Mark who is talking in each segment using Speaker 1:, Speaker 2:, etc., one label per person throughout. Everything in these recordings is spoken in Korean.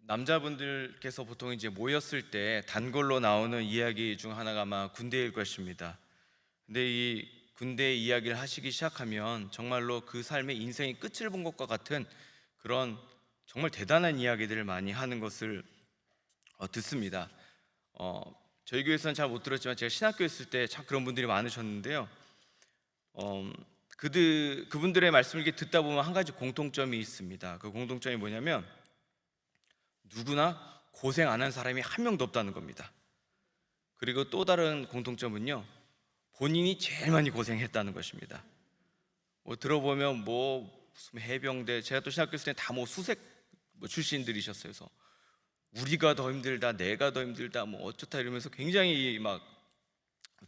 Speaker 1: 남자분들께서 보통 이제 모였을 때 단골로 나오는 이야기 중 하나가 아마 군대일 것입니다. 근데 이 군대 이야기를 하시기 시작하면 정말로 그 삶의 인생의 끝을 본 것과 같은 그런 정말 대단한 이야기들을 많이 하는 것을 듣습니다. 저희 교회에서는 잘 못 들었지만 제가 신학교에 있을 때 참 그런 분들이 많으셨는데요. 그분들의 말씀을 이렇게 듣다 보면 한 가지 공통점이 있습니다. 그 공통점이 뭐냐면 누구나 고생 안 한 사람이 한 명도 없다는 겁니다. 그리고 또 다른 공통점은요, 본인이 제일 많이 고생했다는 것입니다. 들어보면 무슨 해병대, 제가 또 신학교 있을 때 다 수색 출신들이셨어요. 그래서 우리가 더 힘들다, 내가 더 힘들다, 어쩌다 이러면서 굉장히 막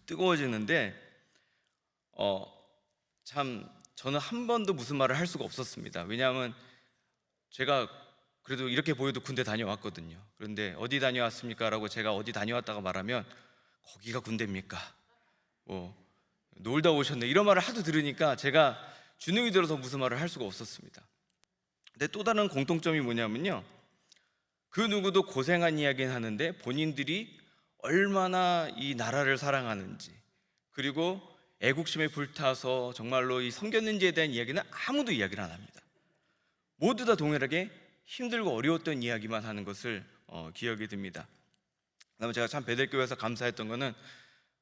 Speaker 1: 뜨거워지는데, 참 저는 한 번도 무슨 말을 할 수가 없었습니다. 왜냐하면 제가 그래도 이렇게 보여도 군대 다녀왔거든요. 그런데 어디 다녀왔습니까? 라고 제가 어디 다녀왔다가 말하면 거기가 군대입니까? 놀다 오셨네, 이런 말을 하도 들으니까 제가 주눅이 들어서 무슨 말을 할 수가 없었습니다. 근데 또 다른 공통점이 뭐냐면요, 그 누구도 고생한 이야기는 하는데 본인들이 얼마나 이 나라를 사랑하는지, 그리고 애국심에 불타서 정말로 섬겼는지에 대한 이야기는 아무도 이야기를 안 합니다. 모두 다 동일하게 힘들고 어려웠던 이야기만 하는 것을 기억이 듭니다. 그다음에 제가 참 베델교회에서 감사했던 거는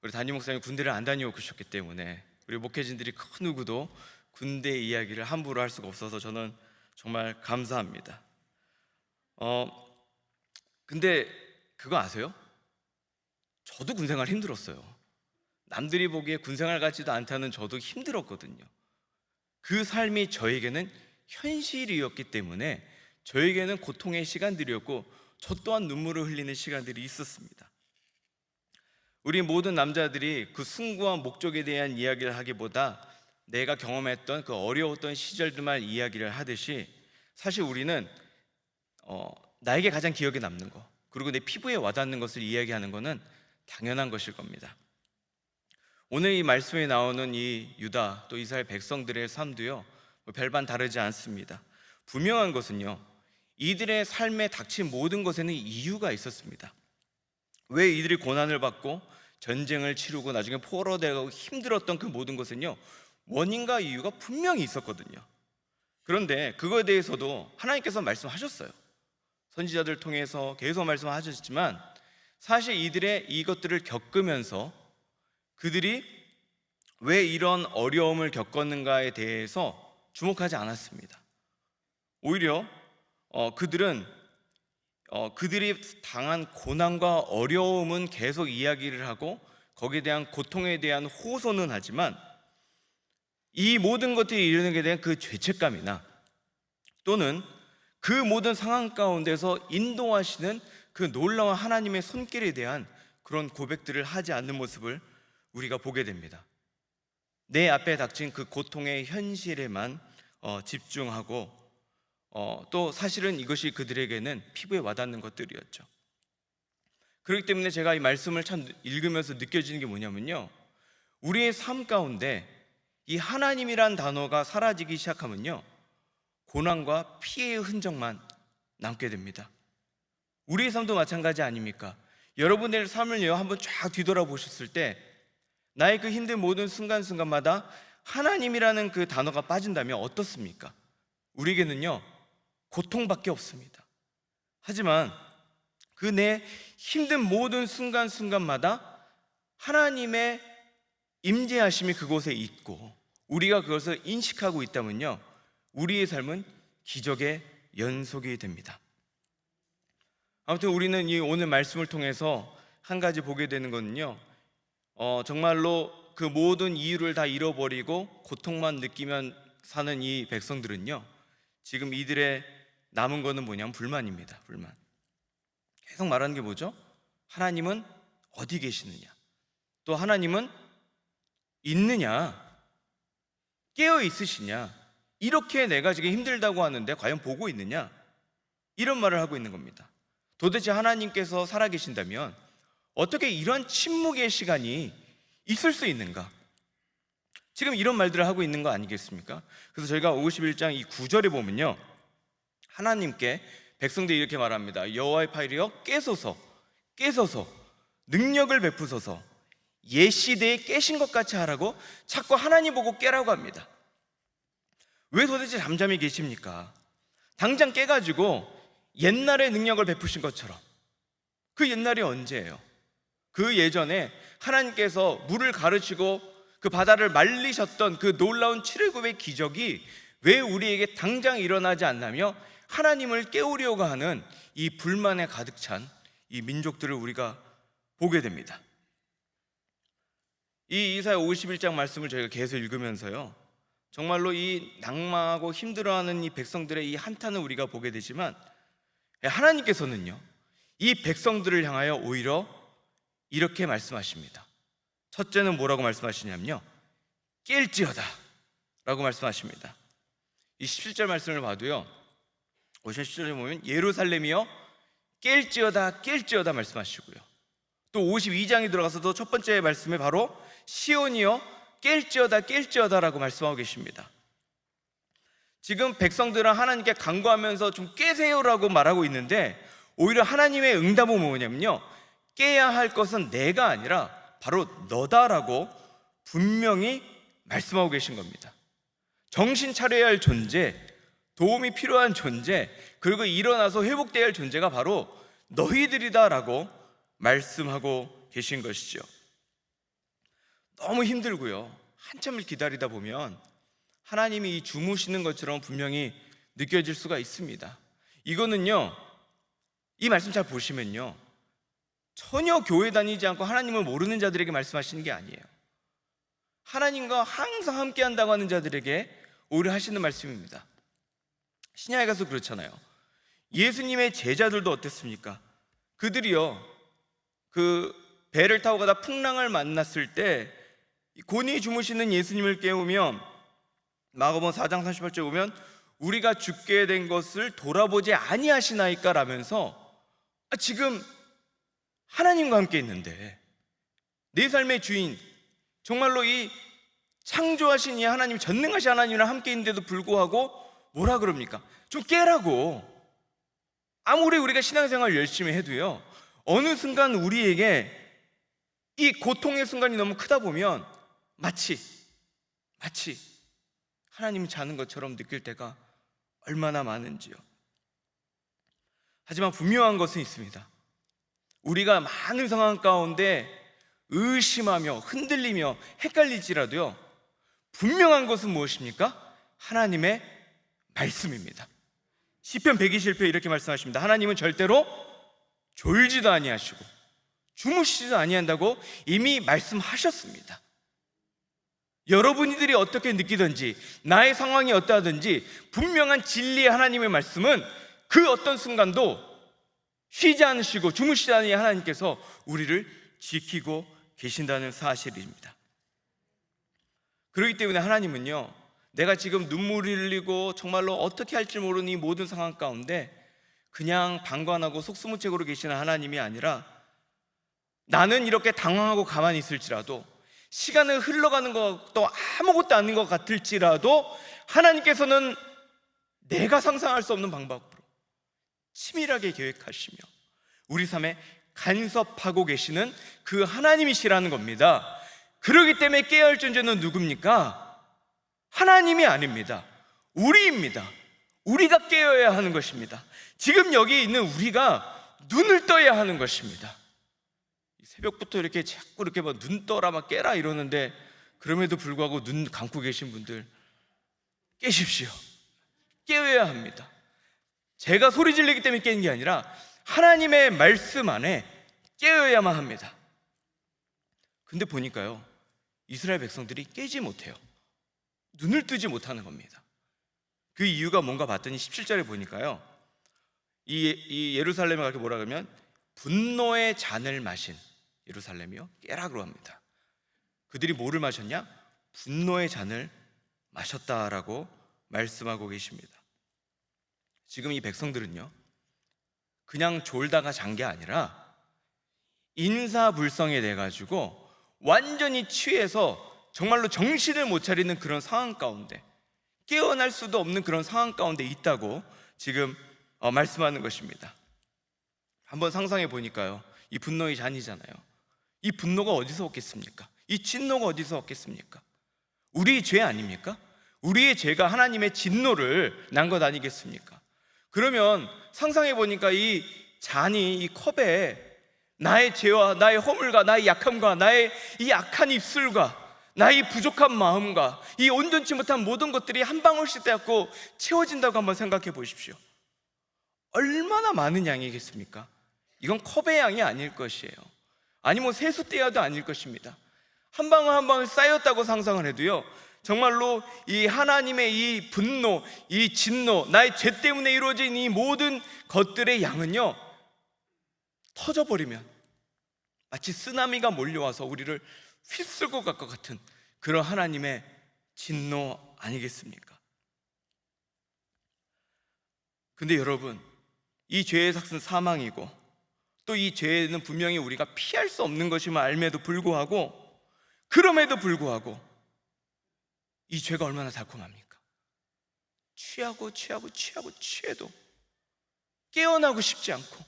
Speaker 1: 우리 담임 목사님 군대를 안 다녀오셨기 때문에 우리 목회진들이 그 누구도 군대 이야기를 함부로 할 수가 없어서 저는 정말 감사합니다. 근데 그거 아세요? 저도 군생활 힘들었어요. 남들이 보기에 군생활 같지도 않다는 저도 힘들었거든요. 그 삶이 저에게는 현실이었기 때문에 저에게는 고통의 시간들이었고, 저 또한 눈물을 흘리는 시간들이 있었습니다. 우리 모든 남자들이 그 숭고한 목적에 대한 이야기를 하기보다 내가 경험했던 그 어려웠던 시절들만 이야기를 하듯이, 사실 우리는 나에게 가장 기억에 남는 거, 그리고 내 피부에 와닿는 것을 이야기하는 것은 당연한 것일 겁니다. 오늘 이 말씀에 나오는 이 유다 또 이스라엘 백성들의 삶도요, 별반 다르지 않습니다. 분명한 것은요, 이들의 삶에 닥친 모든 것에는 이유가 있었습니다. 왜 이들이 고난을 받고 전쟁을 치르고 나중에 포로되고 힘들었던 그 모든 것은요, 원인과 이유가 분명히 있었거든요. 그런데 그거에 대해서도 하나님께서 말씀하셨어요. 선지자들 통해서 계속 말씀하셨지만, 사실 이들의 이것들을 겪으면서 그들이 왜 이런 어려움을 겪었는가에 대해서 주목하지 않았습니다. 오히려 그들이 당한 고난과 어려움은 계속 이야기를 하고 거기에 대한 고통에 대한 호소는 하지만, 이 모든 것들이 이르게 된 그 죄책감이나 또는 그 모든 상황 가운데서 인도하시는 그 놀라운 하나님의 손길에 대한 그런 고백들을 하지 않는 모습을 우리가 보게 됩니다. 내 앞에 닥친 그 고통의 현실에만 집중하고, 또 사실은 이것이 그들에게는 피부에 와닿는 것들이었죠. 그렇기 때문에 제가 이 말씀을 참 읽으면서 느껴지는 게 뭐냐면요, 우리의 삶 가운데 이 하나님이란 단어가 사라지기 시작하면요, 고난과 피해의 흔적만 남게 됩니다. 우리의 삶도 마찬가지 아닙니까? 여러분의 삶을요, 한번 쫙 뒤돌아보셨을 때 나의 그 힘든 모든 순간순간마다 하나님이라는 그 단어가 빠진다면 어떻습니까? 우리에게는요, 고통밖에 없습니다. 하지만 그 내 힘든 모든 순간순간마다 하나님의 임재하심이 그곳에 있고 우리가 그것을 인식하고 있다면요, 우리의 삶은 기적의 연속이 됩니다. 아무튼 우리는 이 오늘 말씀을 통해서 한 가지 보게 되는 것은요, 정말로 그 모든 이유를 다 잃어버리고 고통만 느끼면 사는 이 백성들은요, 지금 이들의 남은 거는 뭐냐면 불만입니다. 불만. 계속 말하는 게 뭐죠? 하나님은 어디 계시느냐, 또 하나님은 있느냐, 깨어 있으시냐, 이렇게 내가 지금 힘들다고 하는데 과연 보고 있느냐, 이런 말을 하고 있는 겁니다. 도대체 하나님께서 살아계신다면 어떻게 이런 침묵의 시간이 있을 수 있는가? 지금 이런 말들을 하고 있는 거 아니겠습니까? 그래서 저희가 51장 이 9절에 보면요, 하나님께 백성들이 이렇게 말합니다. 여호와의 파일이여 깨소서 능력을 베푸소서. 옛 시대에 깨신 것 같이 하라고 자꾸 하나님 보고 깨라고 합니다. 왜 도대체 잠잠히 계십니까? 당장 깨가지고 옛날의 능력을 베푸신 것처럼. 그 옛날이 언제예요? 그 예전에 하나님께서 물을 가르치고 그 바다를 말리셨던 그 놀라운 출애굽의 기적이 왜 우리에게 당장 일어나지 않나며 하나님을 깨우려고 하는 이 불만에 가득 찬 이 민족들을 우리가 보게 됩니다. 이 이사야 51장 말씀을 저희가 계속 읽으면서요, 정말로 이 낙망하고 힘들어하는 이 백성들의 이 한탄을 우리가 보게 되지만, 하나님께서는요 이 백성들을 향하여 오히려 이렇게 말씀하십니다. 첫째는 뭐라고 말씀하시냐면요, 깰지어다 라고 말씀하십니다. 이 17절 말씀을 봐도요, 57절에 보면 예루살렘이여 깰지어다 말씀하시고요, 또 52장에 들어가서도 첫 번째 말씀에 바로 시온이여 깰지어다 라고 말씀하고 계십니다. 지금 백성들은 하나님께 간구하면서 좀 깨세요라고 말하고 있는데, 오히려 하나님의 응답은 뭐냐면요, 깨야 할 것은 내가 아니라 바로 너다라고 분명히 말씀하고 계신 겁니다. 정신 차려야 할 존재, 도움이 필요한 존재, 그리고 일어나서 회복되어야 할 존재가 바로 너희들이다라고 말씀하고 계신 것이죠. 너무 힘들고요, 한참을 기다리다 보면 하나님이 주무시는 것처럼 분명히 느껴질 수가 있습니다. 이거는요, 이 말씀 잘 보시면요, 전혀 교회 다니지 않고 하나님을 모르는 자들에게 말씀하시는 게 아니에요. 하나님과 항상 함께 한다고 하는 자들에게 오히려 하시는 말씀입니다. 신약에 가서 그렇잖아요. 예수님의 제자들도 어땠습니까? 그들이요, 그 배를 타고 가다 풍랑을 만났을 때 곤히 주무시는 예수님을 깨우면, 마가복음 4장 38절에 보면 우리가 죽게 된 것을 돌아보지 아니하시나이까 라면서, 지금 하나님과 함께 있는데, 내 삶의 주인, 정말로 이 창조하신 이 하나님, 전능하신 하나님이랑 함께 있는데도 불구하고 뭐라 그럽니까? 좀 깨라고. 아무리 우리가 신앙생활 열심히 해도요, 어느 순간 우리에게 이 고통의 순간이 너무 크다 보면 마치 하나님이 자는 것처럼 느낄 때가 얼마나 많은지요. 하지만 분명한 것은 있습니다. 우리가 많은 상황 가운데 의심하며 흔들리며 헷갈리지라도요, 분명한 것은 무엇입니까? 하나님의 말씀입니다. 시편 121편 이렇게 말씀하십니다. 하나님은 절대로 졸지도 아니하시고 주무시지도 아니한다고 이미 말씀하셨습니다. 여러분들이 어떻게 느끼든지, 나의 상황이 어떠하든지 분명한 진리의 하나님의 말씀은 그 어떤 순간도 쉬지 않으시고 주무시지 않으니 하나님께서 우리를 지키고 계신다는 사실입니다. 그렇기 때문에 하나님은요, 내가 지금 눈물을 흘리고 정말로 어떻게 할지 모르는 이 모든 상황 가운데 그냥 방관하고 속수무책으로 계시는 하나님이 아니라, 나는 이렇게 당황하고 가만히 있을지라도, 시간은 흘러가는 것도 아무것도 아닌 것 같을지라도 하나님께서는 내가 상상할 수 없는 방법으로 치밀하게 계획하시며 우리 삶에 간섭하고 계시는 그 하나님이시라는 겁니다. 그렇기 때문에 깨어야 할 존재는 누굽니까? 하나님이 아닙니다. 우리입니다. 우리가 깨어야 하는 것입니다. 지금 여기 있는 우리가 눈을 떠야 하는 것입니다. 새벽부터 이렇게 자꾸 이렇게 막 눈 떠라 막 깨라 이러는데, 그럼에도 불구하고 눈 감고 계신 분들 깨십시오. 깨어야 합니다. 제가 소리 지르기 때문에 깨는 게 아니라 하나님의 말씀 안에 깨어야만 합니다. 근데 보니까요, 이스라엘 백성들이 깨지 못해요. 눈을 뜨지 못하는 겁니다. 그 이유가 뭔가 봤더니 17절에 보니까요, 이 예루살렘에 가게 뭐라 그러면 분노의 잔을 마신 예루살렘이요 깨라고 합니다. 그들이 뭐를 마셨냐? 분노의 잔을 마셨다라고 말씀하고 계십니다. 지금 이 백성들은요, 그냥 졸다가 잔 게 아니라 인사불성에 돼가지고 완전히 취해서 정말로 정신을 못 차리는 그런 상황 가운데, 깨어날 수도 없는 그런 상황 가운데 있다고 지금 말씀하는 것입니다. 한번 상상해 보니까요, 이 분노의 잔이잖아요. 이 분노가 어디서 왔겠습니까? 이 진노가 어디서 왔겠습니까? 우리의 죄 아닙니까? 우리의 죄가 하나님의 진노를 난 것 아니겠습니까? 그러면 상상해 보니까 이 잔이, 이 컵에 나의 죄와 나의 허물과 나의 약함과 나의 이 악한 입술과 나의 부족한 마음과 이 온전치 못한 모든 것들이 한 방울씩 떼갖고 채워진다고 한번 생각해 보십시오. 얼마나 많은 양이겠습니까? 이건 컵의 양이 아닐 것이에요. 아니 뭐 세숫대야도 아닐 것입니다. 한 방울 한 방울 쌓였다고 상상을 해도요, 정말로 이 하나님의 이 분노, 이 진노, 나의 죄 때문에 이루어진 이 모든 것들의 양은요, 터져버리면 마치 쓰나미가 몰려와서 우리를 휩쓸고 갈 것 같은 그런 하나님의 진노 아니겠습니까? 근데 여러분, 이 죄의 삭은 사망이고 또 이 죄는 분명히 우리가 피할 수 없는 것임을 알매도 불구하고, 그럼에도 불구하고 이 죄가 얼마나 달콤합니까? 취해도 깨어나고 싶지 않고,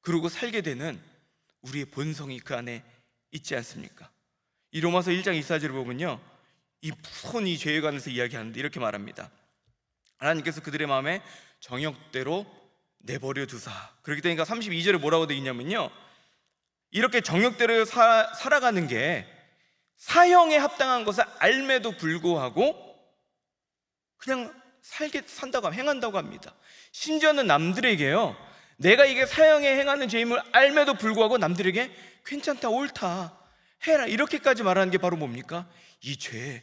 Speaker 1: 그러고 살게 되는 우리의 본성이 그 안에 있지 않습니까? 이 로마서 1장 24절을 보면요, 이 무서운 이 죄에 관해서 이야기하는데 이렇게 말합니다. 하나님께서 그들의 마음에 정욕대로 내버려 두사. 그렇기 때문에 32절에 뭐라고 되어 있냐면요, 이렇게 정욕대로 살아가는 게 사형에 합당한 것을 알매도 불구하고 그냥 산다고, 행한다고 합니다. 심지어는 남들에게요, 내가 이게 사형에 행하는 죄임을 알매도 불구하고 남들에게 괜찮다, 옳다, 해라, 이렇게까지 말하는 게 바로 뭡니까? 이 죄의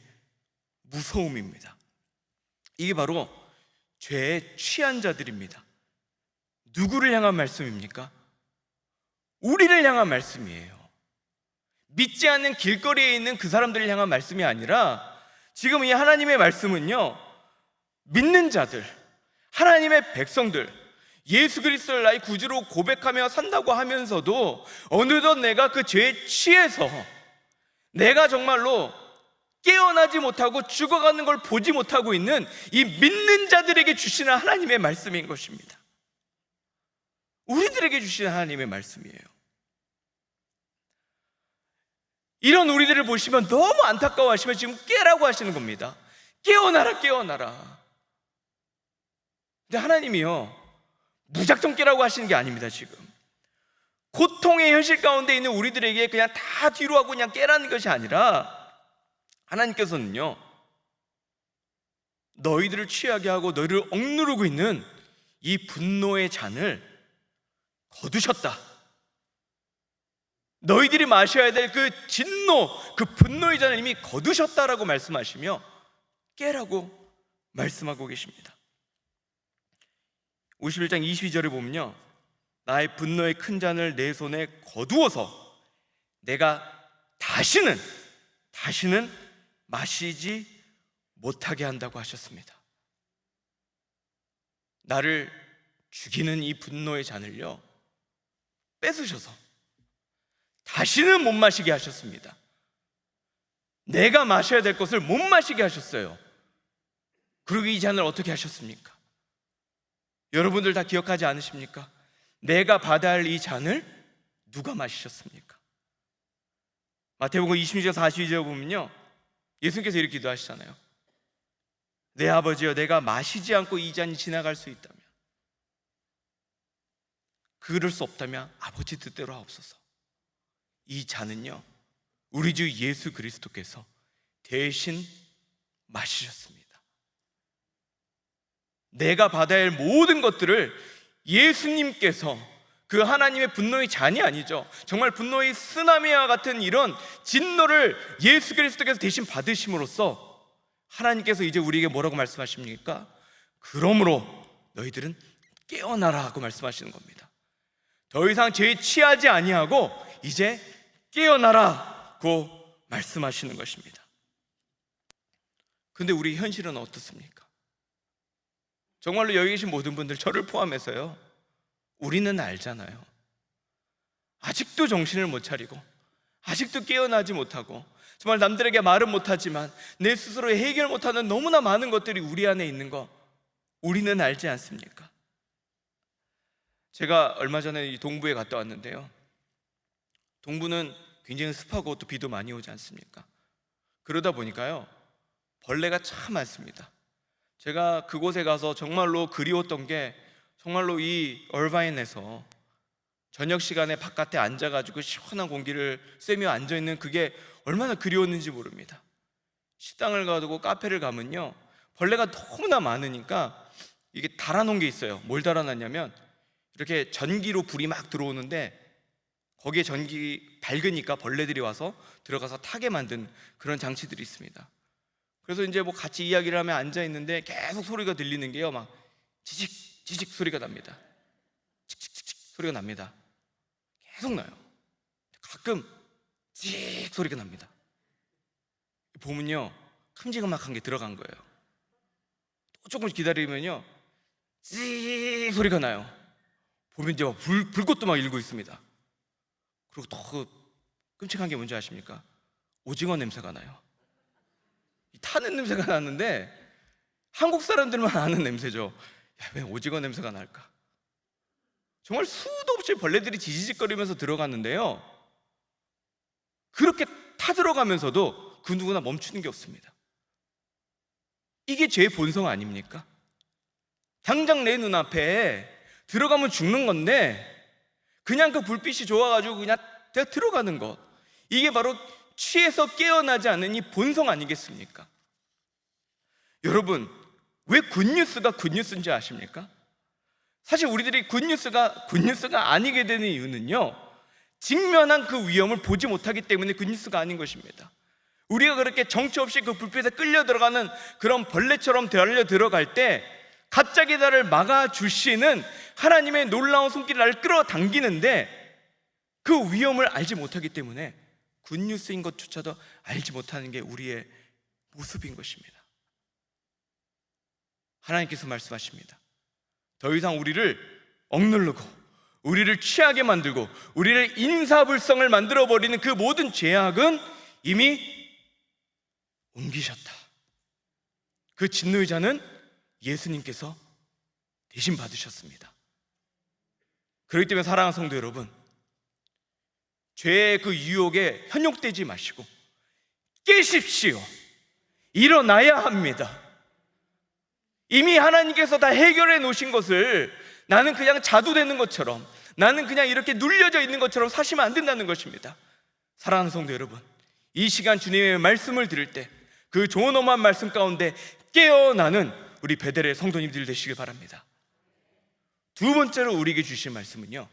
Speaker 1: 무서움입니다. 이게 바로 죄에 취한 자들입니다. 누구를 향한 말씀입니까? 우리를 향한 말씀이에요. 믿지 않는 길거리에 있는 그 사람들을 향한 말씀이 아니라, 지금 이 하나님의 말씀은요, 믿는 자들, 하나님의 백성들, 예수 그리스도를 나의 구주로 고백하며 산다고 하면서도 어느덧 내가 그 죄에 취해서 내가 정말로 깨어나지 못하고 죽어가는 걸 보지 못하고 있는 이 믿는 자들에게 주시는 하나님의 말씀인 것입니다. 우리들에게 주시는 하나님의 말씀이에요. 이런 우리들을 보시면 너무 안타까워하시면 지금 깨라고 하시는 겁니다. 깨어나라, 깨어나라. 근데 하나님이요, 무작정 깨라고 하시는 게 아닙니다. 지금 고통의 현실 가운데 있는 우리들에게 그냥 다 뒤로 하고 그냥 깨라는 것이 아니라, 하나님께서는요, 너희들을 취하게 하고 너희를 억누르고 있는 이 분노의 잔을 거두셨다. 너희들이 마셔야 될 그 진노, 그 분노의 잔을 이미 거두셨다라고 말씀하시며 깨라고 말씀하고 계십니다. 51장 22절에 보면요, 나의 분노의 큰 잔을 내 손에 거두어서 내가 다시는 마시지 못하게 한다고 하셨습니다. 나를 죽이는 이 분노의 잔을요, 뺏으셔서 다시는 못 마시게 하셨습니다. 내가 마셔야 될 것을 못 마시게 하셨어요. 그리고 이 잔을 어떻게 하셨습니까? 여러분들 다 기억하지 않으십니까? 내가 받아야 할 이 잔을 누가 마시셨습니까? 마태복음 26장 42절에 보면요, 예수님께서 이렇게 기도하시잖아요. 내 아버지여, 내가 마시지 않고 이 잔이 지나갈 수 있다면, 그럴 수 없다면 아버지 뜻대로 하옵소서. 이 잔은요, 우리 주 예수 그리스도께서 대신 마시셨습니다. 내가 받아야 할 모든 것들을 예수님께서, 그 하나님의 분노의 잔이 아니죠, 정말 분노의 쓰나미와 같은 이런 진노를 예수 그리스도께서 대신 받으심으로써 하나님께서 이제 우리에게 뭐라고 말씀하십니까? 그러므로 너희들은 깨어나라 하고 말씀하시는 겁니다. 더 이상 죄에 취하지 아니하고 이제 깨어나라고 말씀하시는 것입니다. 근데 우리 현실은 어떻습니까? 정말로 여기 계신 모든 분들, 저를 포함해서요, 우리는 알잖아요. 아직도 정신을 못 차리고 아직도 깨어나지 못하고 정말 남들에게 말은 못하지만 내 스스로 해결 못하는 너무나 많은 것들이 우리 안에 있는 거 우리는 알지 않습니까? 제가 얼마 전에 이 동부에 갔다 왔는데요, 동부는 굉장히 습하고 또 비도 많이 오지 않습니까? 그러다 보니까요, 벌레가 참 많습니다. 제가 그곳에 가서 정말로 그리웠던 게, 정말로 이 얼바인에서 저녁 시간에 바깥에 앉아가지고 시원한 공기를 쐬며 앉아있는 그게 얼마나 그리웠는지 모릅니다. 식당을 가고 카페를 가면요, 벌레가 너무나 많으니까 이게 달아놓은 게 있어요. 뭘 달아놨냐면, 이렇게 전기로 불이 막 들어오는데 거기에 전기 밝으니까 벌레들이 와서 들어가서 타게 만든 그런 장치들이 있습니다. 그래서 이제 뭐 같이 이야기를 하며 앉아 있는데 계속 소리가 들리는 게요, 막 지직 지직 소리가 납니다. 칙칙칙칙 소리가 납니다. 계속 나요. 가끔 찌익 소리가 납니다. 보면요, 큼지막한 게 들어간 거예요. 또 조금 기다리면요, 찌익 소리가 나요. 보면 이제 막 불꽃도 막 일고 있습니다. 그리고 더 끔찍한 게 뭔지 아십니까? 오징어 냄새가 나요. 타는 냄새가 나는데 한국 사람들만 아는 냄새죠. 야, 왜 오징어 냄새가 날까? 정말 수도 없이 벌레들이 지지직거리면서 들어갔는데요, 그렇게 타들어가면서도 그 누구나 멈추는 게 없습니다. 이게 죄의 본성 아닙니까? 당장 내 눈앞에 들어가면 죽는 건데 그냥 그 불빛이 좋아가지고 그냥 내가 들어가는 것, 이게 바로 취해서 깨어나지 않는 이 본성 아니겠습니까? 여러분, 왜 굿뉴스가 굿뉴스인지 아십니까? 사실 우리들이 굿뉴스가 아니게 되는 이유는요, 직면한 그 위험을 보지 못하기 때문에 굿뉴스가 아닌 것입니다. 우리가 그렇게 정처 없이 그 불빛에 끌려 들어가는 그런 벌레처럼 달려 들어갈 때 갑자기 나를 막아주시는 하나님의 놀라운 손길이 나를 끌어당기는데, 그 위험을 알지 못하기 때문에 굿뉴스인 것조차도 알지 못하는 게 우리의 모습인 것입니다. 하나님께서 말씀하십니다. 더 이상 우리를 억누르고 우리를 취하게 만들고 우리를 인사불성을 만들어버리는 그 모든 죄악은 이미 옮기셨다. 그 진노의 자는 예수님께서 대신 받으셨습니다. 그렇기 때문에 사랑하는 성도 여러분, 죄의 그 유혹에 현혹되지 마시고 깨십시오. 일어나야 합니다. 이미 하나님께서 다 해결해 놓으신 것을 나는 그냥 자두되는 것처럼, 나는 그냥 이렇게 눌려져 있는 것처럼 사시면 안 된다는 것입니다. 사랑하는 성도 여러분, 이 시간 주님의 말씀을 들을 때 그 존엄한 말씀 가운데 깨어나는 우리 베델의 성도님들 되시길 바랍니다. 두 번째로 우리에게 주신 말씀은요,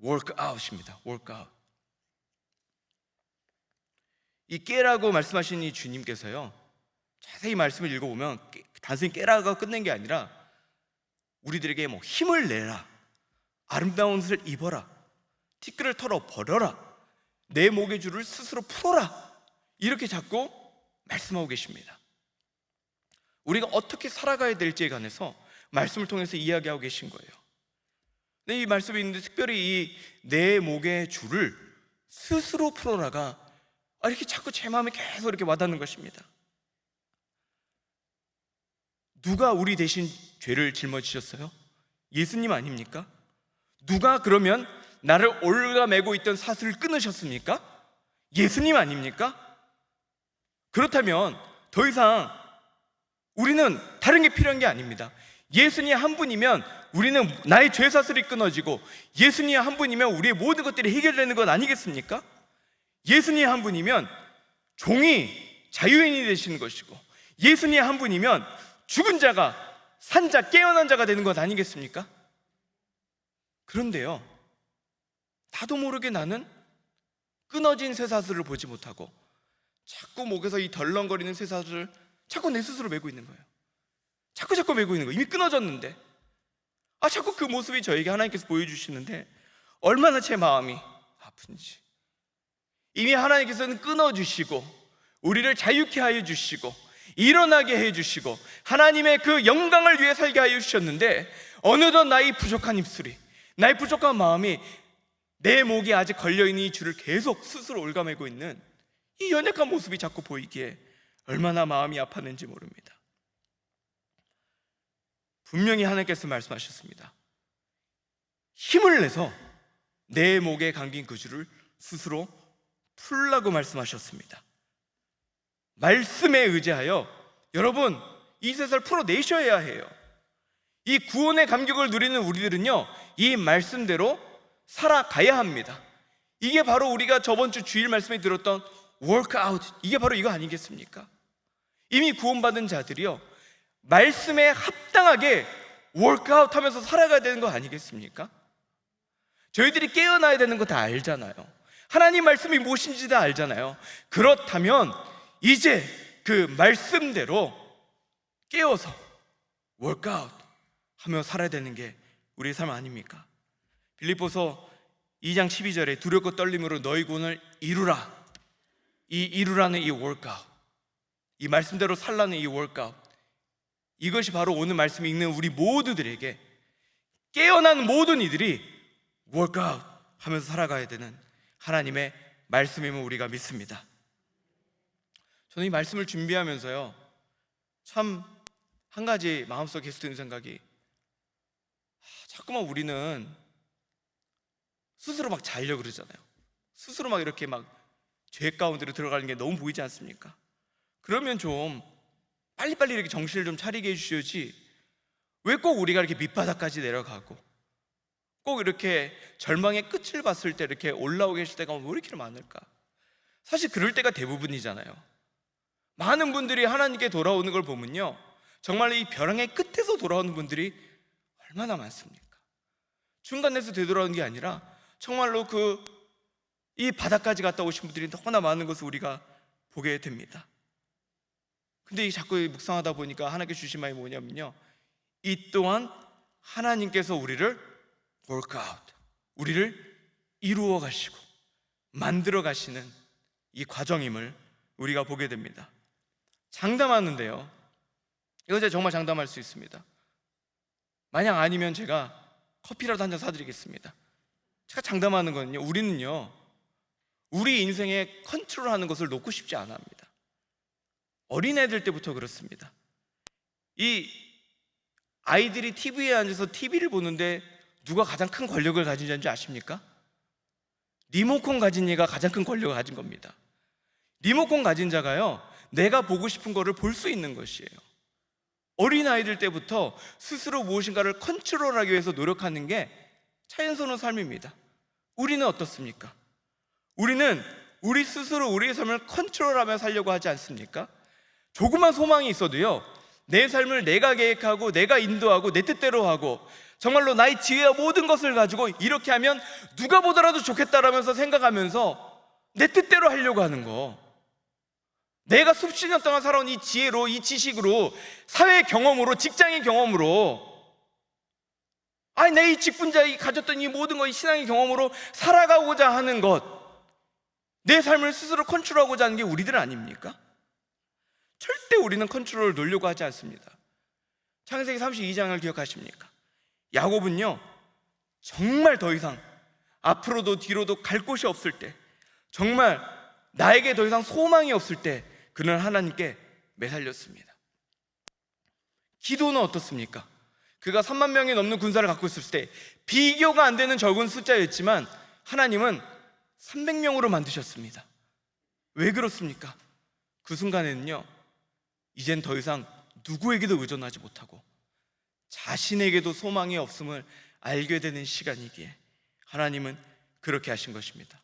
Speaker 1: work out입니다. work out. 이 깨라고 말씀하신 이 주님께서요, 자세히 말씀을 읽어보면 단순히 깨라가 끝낸 게 아니라 우리들에게 뭐 힘을 내라, 아름다운 옷을 입어라, 티끌을 털어 버려라, 내 목의 줄을 스스로 풀어라, 이렇게 자꾸 말씀하고 계십니다. 우리가 어떻게 살아가야 될지에 관해서 말씀을 통해서 이야기하고 계신 거예요. 근데 이 말씀에 있는데 특별히 이 내 목의 줄을 스스로 풀어라가 이렇게 자꾸 제 마음에 계속 이렇게 와닿는 것입니다. 누가 우리 대신 죄를 짊어지셨어요? 예수님 아닙니까? 누가 그러면 나를 올가매고 있던 사슬을 끊으셨습니까? 예수님 아닙니까? 그렇다면 더 이상 우리는 다른 게 필요한 게 아닙니다. 예수님 한 분이면 우리는 나의 죄사슬이 끊어지고, 예수님 한 분이면 우리의 모든 것들이 해결되는 것 아니겠습니까? 예수님 한 분이면 종이 자유인이 되시는 것이고, 예수님 한 분이면 죽은 자가 산 자, 깨어난 자가 되는 것 아니겠습니까? 그런데요, 나도 모르게 나는 끊어진 쇠사슬을 보지 못하고 자꾸 목에서 이 덜렁거리는 쇠사슬을 자꾸 내 스스로 메고 있는 거예요. 자꾸 메고 있는 거예요. 이미 끊어졌는데 자꾸 그 모습이 저에게 하나님께서 보여주시는데 얼마나 제 마음이 아픈지. 이미 하나님께서는 끊어주시고 우리를 자유케 하여 주시고 일어나게 해주시고 하나님의 그 영광을 위해 살게 하여 주셨는데, 어느덧 나의 부족한 입술이, 나의 부족한 마음이 내 목에 아직 걸려있는 이 줄을 계속 스스로 올가매고 있는 이 연약한 모습이 자꾸 보이기에 얼마나 마음이 아팠는지 모릅니다. 분명히 하나님께서 말씀하셨습니다. 힘을 내서 내 목에 감긴 그 줄을 스스로 풀라고 말씀하셨습니다. 말씀에 의지하여 여러분 이 셋을 풀어내셔야 해요. 이 구원의 감격을 누리는 우리들은요, 이 말씀대로 살아가야 합니다. 이게 바로 우리가 저번 주 주일 말씀에 들었던 workout, 이게 바로 이거 아니겠습니까? 이미 구원받은 자들이요, 말씀에 합당하게 workout 하면서 살아가야 되는 거 아니겠습니까? 저희들이 깨어나야 되는 거 다 알잖아요. 하나님 말씀이 무엇인지 다 알잖아요. 그렇다면 이제 그 말씀대로 깨어서 workout 하며 살아야 되는 게 우리의 삶 아닙니까? 빌립보서 2장 12절에 두렵고 떨림으로 너희 구원을 이루라. 이 이루라는 이 workout, 이 말씀대로 살라는 이 workout, 이것이 바로 오늘 말씀 읽는 우리 모두들에게, 깨어난 모든 이들이 workout 하면서 살아가야 되는 하나님의 말씀임을 우리가 믿습니다. 저는 이 말씀을 준비하면서요, 참 한 가지 마음속에 계속 드는 생각이, 자꾸만 우리는 스스로 막 자려고 그러잖아요. 스스로 막 이렇게 막 죄 가운데로 들어가는 게 너무 보이지 않습니까? 그러면 좀 빨리빨리 이렇게 정신을 좀 차리게 해주셔야지, 왜 꼭 우리가 이렇게 밑바닥까지 내려가고 꼭 이렇게 절망의 끝을 봤을 때 이렇게 올라오게 계실 때가 왜 이렇게 많을까? 사실 그럴 때가 대부분이잖아요. 많은 분들이 하나님께 돌아오는 걸 보면요, 정말 이 벼랑의 끝에서 돌아오는 분들이 얼마나 많습니까? 중간에서 되돌아오는 게 아니라 정말로 이 바닥까지 갔다 오신 분들이 너무나 많은 것을 우리가 보게 됩니다. 근데 이 자꾸 묵상하다 보니까 하나님께 주신 말이 뭐냐면요, 이 또한 하나님께서 우리를 workout, 우리를 이루어 가시고 만들어 가시는 이 과정임을 우리가 보게 됩니다. 장담하는데요, 이거 제가 정말 장담할 수 있습니다. 만약 아니면 제가 커피라도 한 잔 사드리겠습니다. 제가 장담하는 거는요, 우리는요, 우리 인생에 컨트롤하는 것을 놓고 싶지 않아 합니다. 어린애들 때부터 그렇습니다. 이 아이들이 TV에 앉아서 TV를 보는데 누가 가장 큰 권력을 가진 자인지 아십니까? 리모컨 가진 얘가 가장 큰 권력을 가진 겁니다. 리모컨 가진 자가요, 내가 보고 싶은 거를 볼 수 있는 것이에요. 어린아이들 때부터 스스로 무엇인가를 컨트롤하기 위해서 노력하는 게 자연스러운 삶입니다. 우리는 어떻습니까? 우리는 우리 스스로 우리의 삶을 컨트롤하며 살려고 하지 않습니까? 조그만 소망이 있어도요, 내 삶을 내가 계획하고 내가 인도하고 내 뜻대로 하고 정말로 나의 지혜와 모든 것을 가지고 이렇게 하면 누가 보더라도 좋겠다라면서 생각하면서 내 뜻대로 하려고 하는 거, 내가 수십 년 동안 살아온 이 지혜로, 이 지식으로, 사회 경험으로, 직장의 경험으로, 내 이 직분자이 가졌던 이 모든 것, 이 신앙의 경험으로 살아가고자 하는 것, 내 삶을 스스로 컨트롤하고자 하는 게 우리들 아닙니까? 절대 우리는 컨트롤을 놓으려고 하지 않습니다. 창세기 32장을 기억하십니까? 야곱은요, 정말 더 이상 앞으로도 뒤로도 갈 곳이 없을 때, 정말 나에게 더 이상 소망이 없을 때 그는 하나님께 매달렸습니다. 기도는 어떻습니까? 그가 3만 명이 넘는 군사를 갖고 있을 때 비교가 안 되는 적은 숫자였지만 하나님은 300명으로 만드셨습니다. 왜 그렇습니까? 그 순간에는요, 이젠 더 이상 누구에게도 의존하지 못하고 자신에게도 소망이 없음을 알게 되는 시간이기에 하나님은 그렇게 하신 것입니다.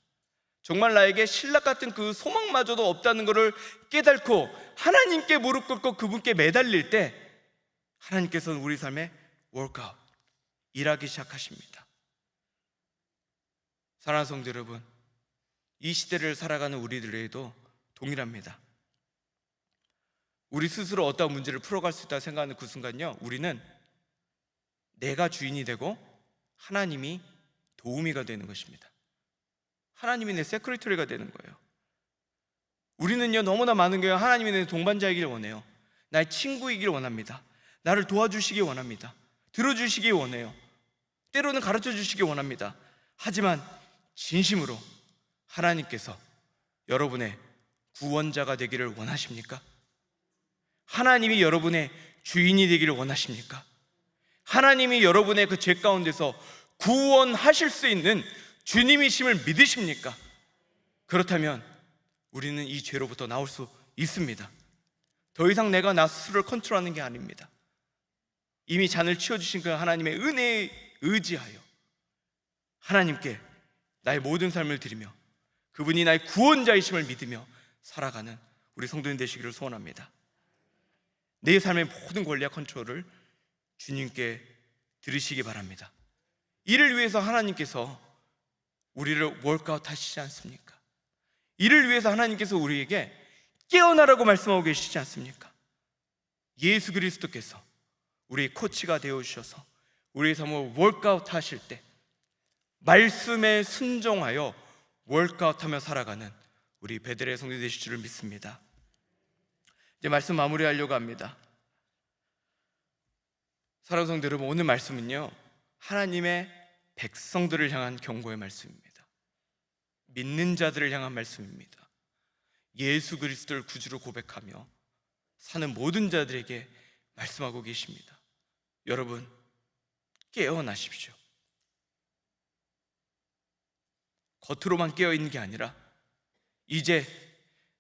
Speaker 1: 정말 나에게 신락 같은 그 소망마저도 없다는 것을 깨닫고 하나님께 무릎 꿇고 그분께 매달릴 때 하나님께서는 우리 삶에 workout, 일하기 시작하십니다. 사랑하는 성도 여러분, 이 시대를 살아가는 우리들에게도 동일합니다. 우리 스스로 어떤 문제를 풀어갈 수 있다고 생각하는 그 순간요, 우리는 내가 주인이 되고 하나님이 도우미가 되는 것입니다. 하나님이 내 세크리터리가 되는 거예요. 우리는요, 너무나 많은 게 하나님이 내 동반자이길 원해요. 나의 친구이길 원합니다. 나를 도와주시기 원합니다. 들어주시기 원해요. 때로는 가르쳐 주시기 원합니다. 하지만 진심으로 하나님께서 여러분의 구원자가 되기를 원하십니까? 하나님이 여러분의 주인이 되기를 원하십니까? 하나님이 여러분의 그 죄 가운데서 구원하실 수 있는 주님이심을 믿으십니까? 그렇다면 우리는 이 죄로부터 나올 수 있습니다. 더 이상 내가 나 스스로를 컨트롤하는 게 아닙니다. 이미 잔을 치워주신 그 하나님의 은혜에 의지하여 하나님께 나의 모든 삶을 드리며 그분이 나의 구원자이심을 믿으며 살아가는 우리 성도님 되시기를 소원합니다. 내 삶의 모든 권리와 컨트롤을 주님께 드리시기 바랍니다. 이를 위해서 하나님께서 우리를 월크아웃 하시지 않습니까? 이를 위해서 하나님께서 우리에게 깨어나라고 말씀하고 계시지 않습니까? 예수 그리스도께서 우리의 코치가 되어주셔서 우리의 삶을 월크아웃 하실 때 말씀에 순종하여 월크아웃하며 살아가는 우리 베들레헴 성도 되실 줄을 믿습니다. 이제 말씀 마무리하려고 합니다. 사랑하는 성도 여러분, 오늘 말씀은요 하나님의 백성들을 향한 경고의 말씀입니다. 믿는 자들을 향한 말씀입니다. 예수 그리스도를 구주로 고백하며 사는 모든 자들에게 말씀하고 계십니다. 여러분, 깨어나십시오. 겉으로만 깨어있는 게 아니라 이제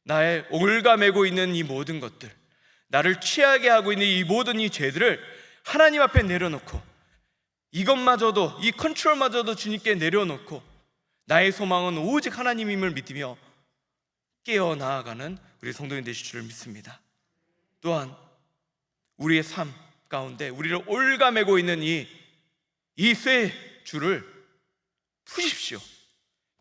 Speaker 1: 나의 올가매고 있는 이 모든 것들, 나를 취하게 하고 있는 이 모든 이 죄들을 하나님 앞에 내려놓고, 이것마저도, 이 컨트롤마저도 주님께 내려놓고 나의 소망은 오직 하나님임을 믿으며 깨어나가는 우리 성도님 되실 줄을 믿습니다. 또한 우리의 삶 가운데 우리를 올가매고 있는 이 쇠줄을 푸십시오.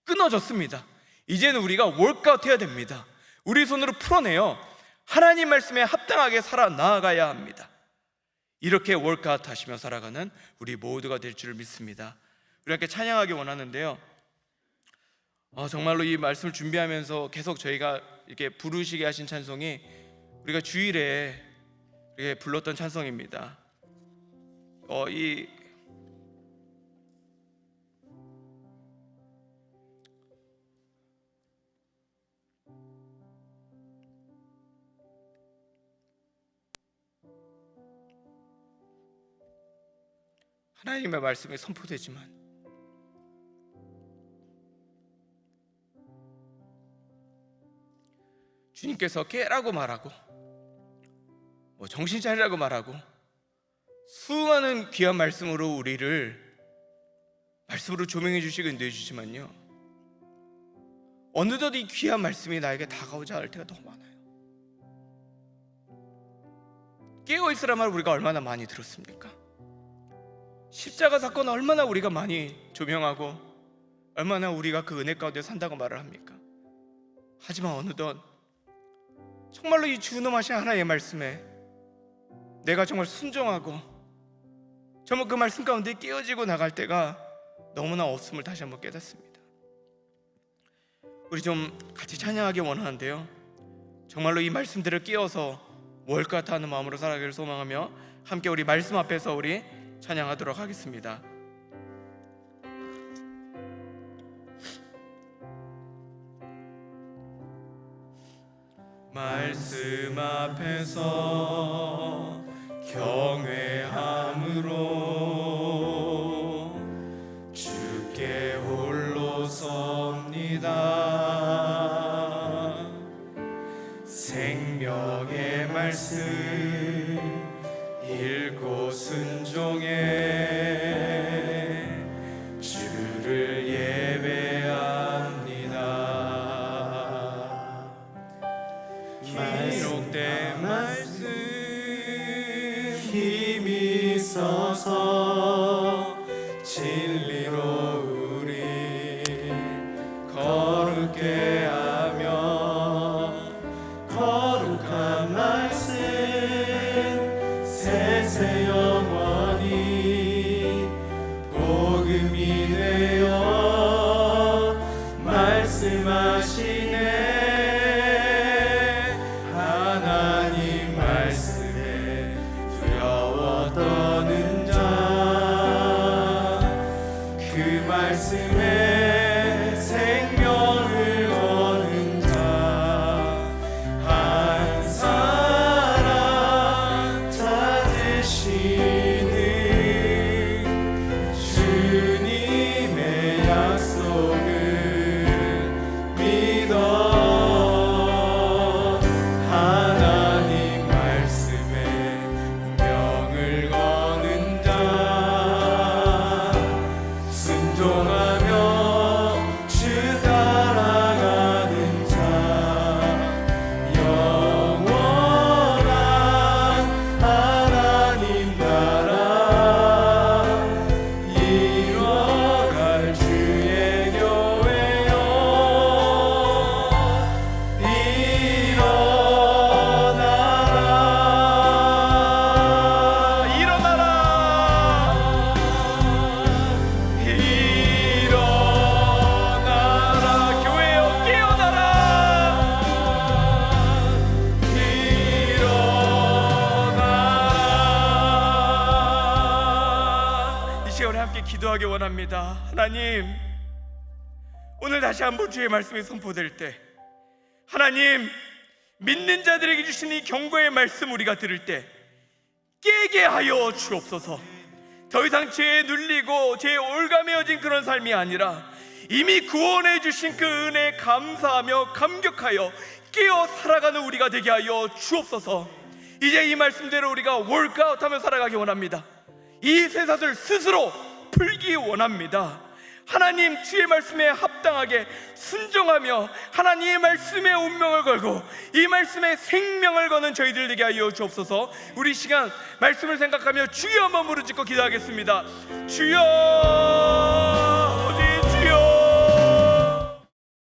Speaker 1: 끊어졌습니다. 이제는 우리가 월크아웃 해야 됩니다. 우리 손으로 풀어내어 하나님 말씀에 합당하게 살아 나아가야 합니다. 이렇게 월크아웃 하시며 살아가는 우리 모두가 될 줄을 믿습니다. 우리 함께 찬양하기 원하는데요, 정말로 이 말씀을 준비하면서 계속 저희가 이렇게 부르시게 하신 찬송이 우리가 주일에 이렇게 불렀던 찬송입니다. 하나님의 말씀이 선포되지만 주님께서 깨라고 말하고 정신 차리라고 말하고 수많은 귀한 말씀으로 우리를 말씀으로 조명해 주시고 인도해 주시지만요, 어느덧 이 귀한 말씀이 나에게 다가오지 않을 때가 너무 많아요. 깨어있으라 말 우리가 얼마나 많이 들었습니까? 십자가 사건 얼마나 우리가 많이 조명하고 얼마나 우리가 그 은혜 가운데 산다고 말을 합니까? 하지만 어느덧 정말로 이 주놈하신 하나님의 말씀에 내가 정말 순종하고 정말 그 말씀 가운데 깨어지고 나갈 때가 너무나 없음을 다시 한번 깨닫습니다. 우리 좀 같이 찬양하기 원하는데요, 정말로 이 말씀들을 깨어서 월크아웃 하는 마음으로 살아가기를 소망하며 함께 우리 말씀 앞에서 우리 찬양하도록 하겠습니다. 말씀 앞에서 경외함으로 주께 홀로 섭니다. 생명의 말씀 읽고 순종해 주를 예배합니다. 기록된 말씀 힘이 있어서 진리로 우리 거룩게 하며 거룩한 말씀 세세 영원히 복음이 되어 말씀하시네. 하나님 말씀에 두려워 떠는 자 그 말씀에 생명을 얻는 자 한 사람 찾으시는 주님
Speaker 2: 우리 함께 기도하기 원합니다. 하나님, 오늘 다시 한번 주의 말씀이 선포될 때, 하나님, 믿는 자들에게 주신 이 경고의 말씀 우리가 들을 때 깨게 하여 주옵소서. 더 이상 죄에 눌리고 죄에 올가매어진 그런 삶이 아니라 이미 구원해 주신 그 은혜에 감사하며 감격하여 깨어 살아가는 우리가 되게 하여 주옵소서. 이제 이 말씀대로 우리가 월크아웃하며 살아가기 원합니다. 이 쇠사슬 스스로 풀기 원합니다. 하나님 주의 말씀에 합당하게 순종하며 하나님의 말씀에 운명을 걸고 이 말씀에 생명을 거는 저희들 되게 하여 주옵소서. 우리 시간 말씀을 생각하며 주여 한번 부르짖고 기도하겠습니다. 주여,